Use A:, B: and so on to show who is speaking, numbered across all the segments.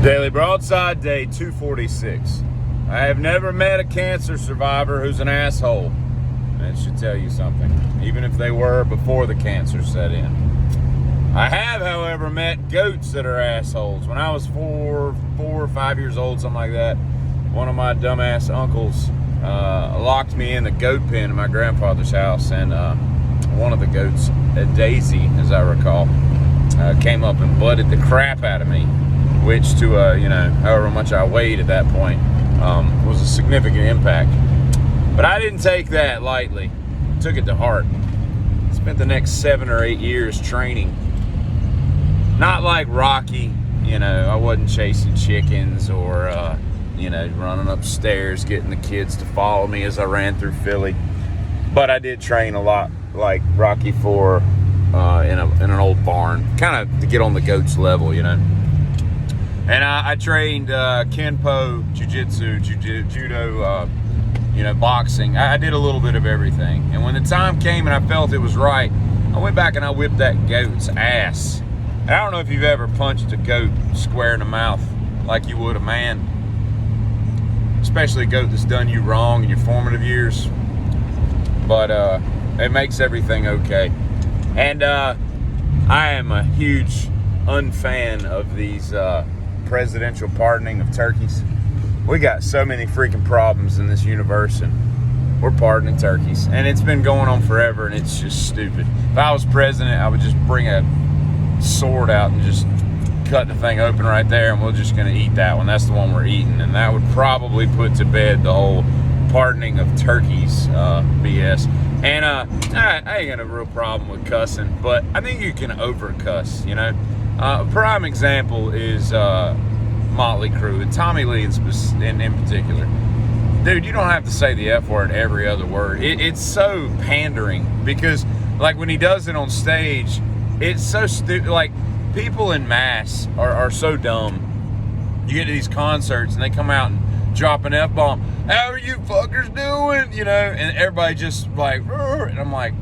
A: Daily Broadside, day 246. I have never met a cancer survivor who's an asshole. That should tell you something, even if they were before the cancer set in. I have, however, met goats that are assholes. When I was four or 5 years old, something like that, one of my dumbass uncles locked me in the goat pen in my grandfather's house, and one of the goats, a Daisy, as I recall, came up and butted the crap out of me, which to, however much I weighed at that point, was a significant impact. But I didn't take that lightly. I took it to heart. Spent the next 7 or 8 years training. Not like Rocky, I wasn't chasing chickens or, running upstairs, getting the kids to follow me as I ran through Philly. But I did train a lot like Rocky IV in an old barn, kind of to get on the goat's level, And I trained Kenpo, Jiu-Jitsu, Judo, boxing. I did a little bit of everything. And when the time came and I felt it was right, I went back and I whipped that goat's ass. And I don't know if you've ever punched a goat square in the mouth like you would a man. Especially a goat that's done you wrong in your formative years. But it makes everything okay. And I am a huge unfan of these presidential pardoning of turkeys. We got so many freaking problems in this universe, and we're pardoning turkeys, and it's been going on forever, and it's just stupid. If I was president, I would just bring a sword out and just cut the thing open right there, and we're just gonna eat that one. That's the one we're eating, and that would probably put to bed the whole pardoning of turkeys BS. And I ain't got a real problem with cussing, but I think you can over cuss, A prime example is Motley Crue, and Tommy Lee in particular. Dude, you don't have to say the F word every other word. It's so pandering, because like when he does it on stage, it's so stupid. Like, people in mass are so dumb. You get to these concerts and they come out and drop an F-bomb. How are you fuckers doing? And everybody just like, and I'm like,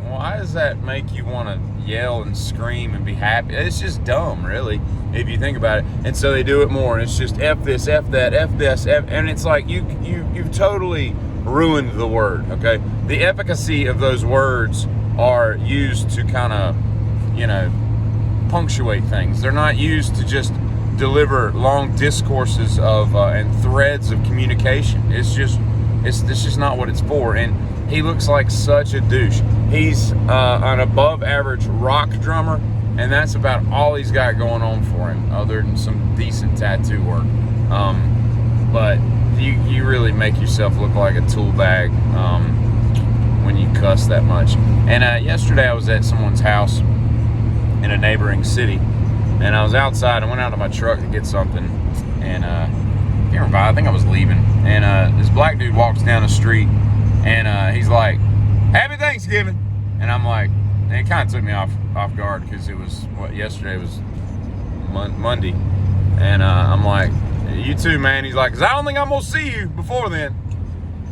A: why does that make you want to yell and scream and be happy? It's just dumb, really, if you think about it. And so they do it more, and it's just F this, F that, F this, F, and it's like you've totally ruined the word, okay? The efficacy of those words are used to kind of, punctuate things. They're not used to just deliver long discourses of and threads of communication. It's just not what it's for. And he looks like such a douche. He's an above average rock drummer, and that's about all he's got going on for him, other than some decent tattoo work. But you really make yourself look like a tool bag when you cuss that much. And yesterday I was at someone's house in a neighboring city, and I was outside. I went out to my truck to get something, and I can't remember, I think I was leaving, and this black dude walks down the street, and he's like, "Happy Thanksgiving," and I'm like, and it kind of took me off guard, because it was yesterday was Monday, and I'm like, "You too, man." He's like, "'Cause I don't think I'm gonna see you before then,"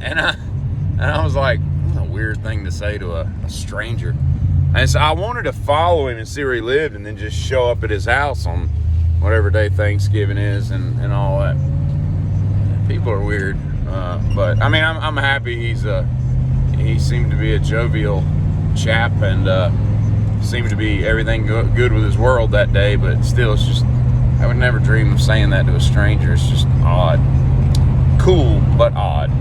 A: and I was like, what a weird thing to say to a stranger. And so I wanted to follow him and see where he lived, and then just show up at his house on whatever day Thanksgiving is and all that. People are weird, but I mean, I'm happy he seemed to be a jovial chap, and seemed to be everything good with his world that day. But still, it's just, I would never dream of saying that to a stranger. It's just odd. Cool, but odd.